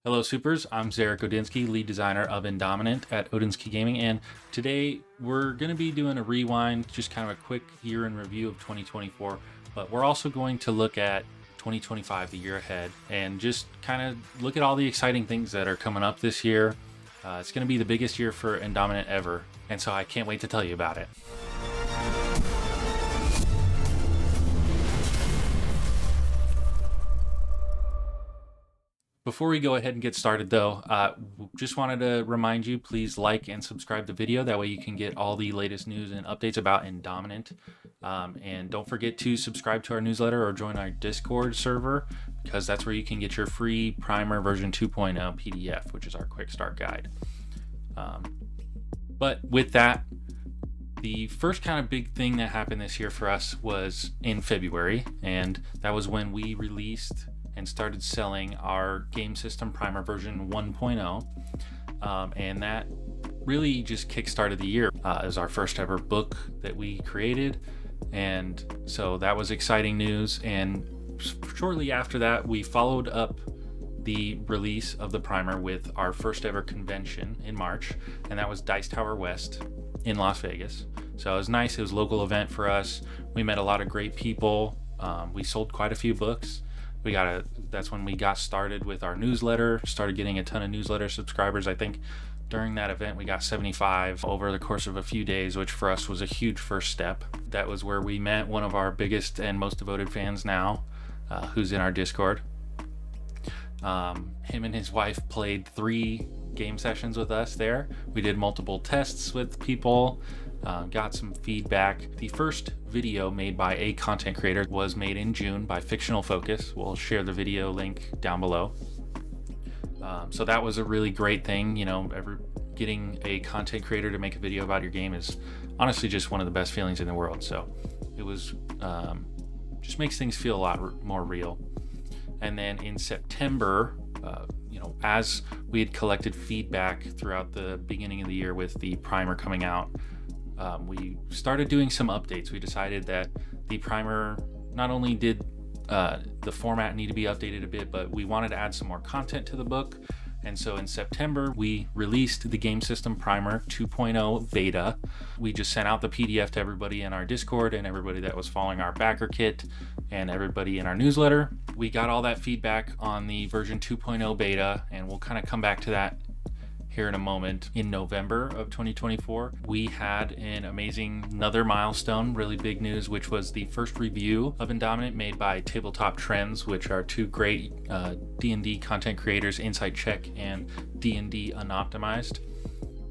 Hello Supers, I'm Zarek Odynski, lead designer of Indominant at Odynski Gaming, and today we're going to be doing a rewind, just kind of a quick year in review of 2024, but we're also going to look at 2025, the year ahead, and just kind of look at all the exciting things that are coming up this year. It's going to be the biggest year for Indominant ever, and so I can't wait to tell you about it. Before we go ahead and get started though, just wanted to remind you, please like and subscribe the video. That way you can get all the latest news and updates about Indominant. And don't forget to subscribe to our newsletter or join our Discord server, because that's where you can get your free primer version 2.0 PDF, which is our quick start guide. But with that, the first kind of big thing that happened this year for us was in February, and that was when we released and started selling our game system primer version 1.0, and that really just kickstarted the year. It was our first ever book that we created, and so that was exciting news. And shortly after that, we followed up the release of the primer with our first ever convention in March, and that was Dice Tower West in Las Vegas. So it was nice. It was a local event for us. We met a lot of great people. We sold quite a few books. That's when we got started with our newsletter, started getting a ton of newsletter subscribers. I think during that event we got 75 over the course of a few days, which for us was a huge first step. That was where we met one of our biggest and most devoted fans now, who's in our Discord. Him and his wife played 3 game sessions with us there. We did multiple tests with people, got some feedback. The first video made by a content creator was made in June by Fictional Focus. We'll share the video link down below. So that was a really great thing. You know, getting a content creator to make a video about your game is honestly just one of the best feelings in the world. So it was just makes things feel a lot more real. And then in September, as we had collected feedback throughout the beginning of the year with the primer coming out, we started doing some updates. We decided that the primer, not only did the format need to be updated a bit, but we wanted to add some more content to the book. And so in September, we released the Game System Primer 2.0 beta. We just sent out the PDF to everybody in our Discord and everybody that was following our Backerkit and everybody in our newsletter. We got all that feedback on the version 2.0 beta, and we'll kind of come back to that here in a moment. In November of 2024, we had another milestone, really big news, which was the first review of Indominant made by Tabletop Trends, which are 2 great D&D content creators, Insight Check and D&D Unoptimized.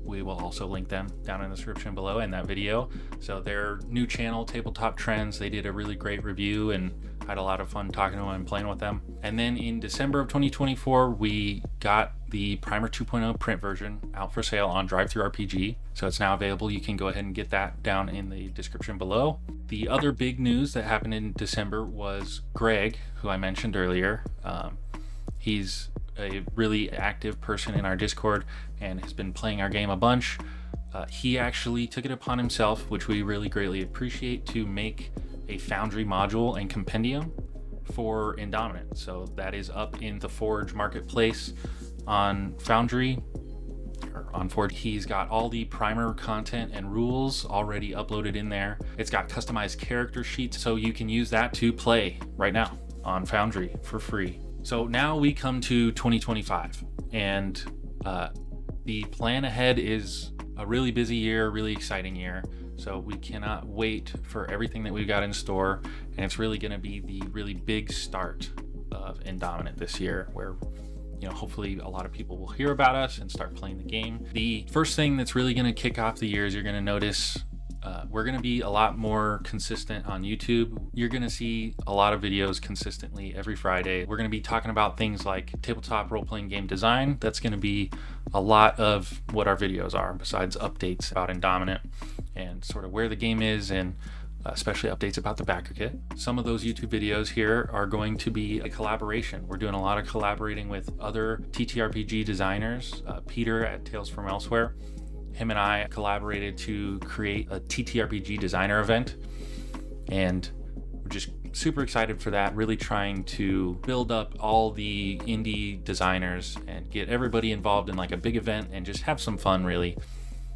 We will also link them down in the description below in that video. So their new channel, Tabletop Trends, they did a really great review, and I had a lot of fun talking to them and playing with them. And then in December of 2024, we got the Primer 2.0 print version out for sale on TTRPG. So it's now available. You can go ahead and get that down in the description below. The other big news that happened in December was Greg, who I mentioned earlier. He's a really active person in our Discord and has been playing our game a bunch. He actually took it upon himself, which we really greatly appreciate, to make a Foundry module and compendium for Indominant. So that is up in the Forge marketplace on Foundry, or on Forge. He's got all the primer content and rules already uploaded in there. It's got customized character sheets, so you can use that to play right now on Foundry for free. So now we come to 2025, and the plan ahead is a really busy year, really exciting year. So we cannot wait for everything that we've got in store, and it's really going to be the really big start of Indominant this year, where hopefully a lot of people will hear about us and start playing the game. The first thing that's really going to kick off the year is you're going to notice we're going to be a lot more consistent on YouTube. You're going to see a lot of videos consistently every Friday. We're going to be talking about things like tabletop role-playing game design. That's going to be a lot of what our videos are, besides updates about Indominant and sort of where the game is, and especially updates about the Backerkit. Some of those YouTube videos here are going to be a collaboration. We're doing a lot of collaborating with other TTRPG designers. Peter at Tales from Elsewhere, him and I collaborated to create a TTRPG designer event, and we're just super excited for that, really trying to build up all the indie designers and get everybody involved in like a big event and just have some fun, really,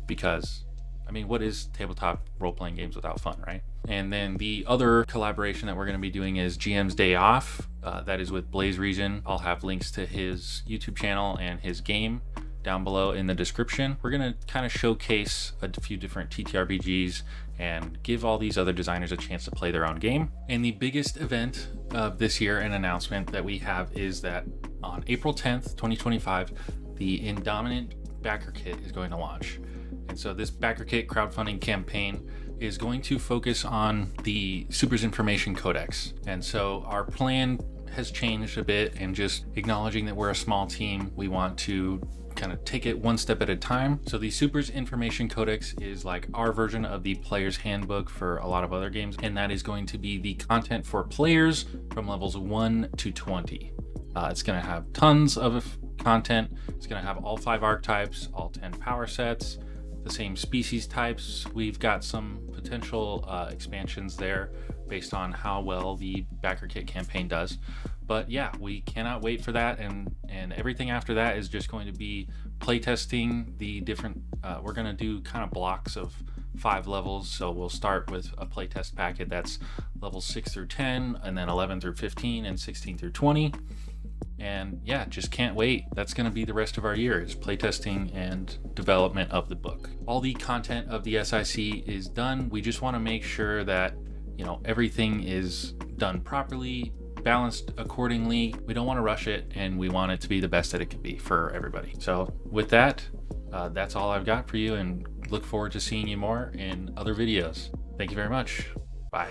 because I mean, what is tabletop role-playing games without fun, right? And then the other collaboration that we're going to be doing is GM's Day Off. That is with Blaze Region. I'll have links to his YouTube channel and his game down below in the description. We're going to kind of showcase a few different TTRPGs and give all these other designers a chance to play their own game. And the biggest event of this year, an announcement that we have, is that on April 10th, 2025, the Indominant Backerkit is going to launch. And so this Backerkit crowdfunding campaign is going to focus on the Supers Information Codex. And so our plan has changed a bit, and just acknowledging that we're a small team, we want to kind of take it one step at a time. So the Supers Information Codex is like our version of the player's handbook for a lot of other games, and that is going to be the content for players from levels 1 to 20. It's going to have tons of content. It's going to have all 5 archetypes, all 10 power sets, the same species types. We've got some potential expansions there based on how well the Backerkit campaign does. But yeah, we cannot wait for that, and everything after that is just going to be playtesting the different, we're going to do kind of blocks of 5 levels. So we'll start with a playtest packet that's levels 6 through 10, and then 11 through 15, and 16 through 20. And yeah, just can't wait. That's going to be the rest of our year, is playtesting and development of the book. All the content of the SIC is done. We just want to make sure that, you know, everything is done properly, balanced accordingly. We don't want to rush it, and we want it to be the best that it could be for everybody. So with that, that's all I've got for you, and look forward to seeing you more in other videos. Thank you very much. Bye.